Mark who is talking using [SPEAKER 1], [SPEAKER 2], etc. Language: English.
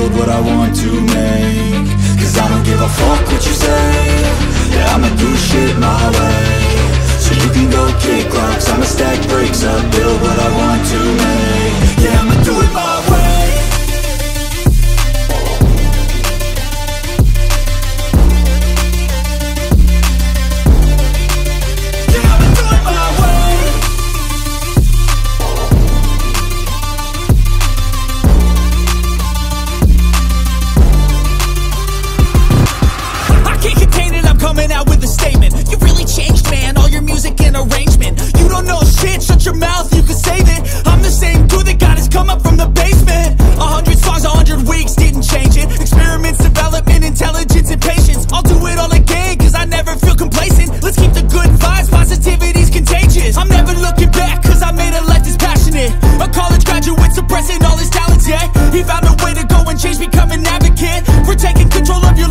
[SPEAKER 1] build what I want to make. Cause I don't give a fuck what you say. Yeah, I'ma do shit my way. So you can go kick rocks, I'ma stack bricks up, build what I want to make. Yeah, I'ma do it my way.
[SPEAKER 2] Coming out with a statement. You really changed, man, all your music and arrangement. You don't know shit, shut your mouth, you can save it. I'm the same dude that got his come up from the basement. 100 songs, 100 weeks, didn't change it. Experiments, development, intelligence, and patience. I'll do it all again, cause I never feel complacent. Let's keep the good vibes, positivity's contagious. I'm never looking back, cause I made a life that's passionate. A college graduate suppressing all his talents, yeah. He found a way to go and change, become an advocate. For taking control of your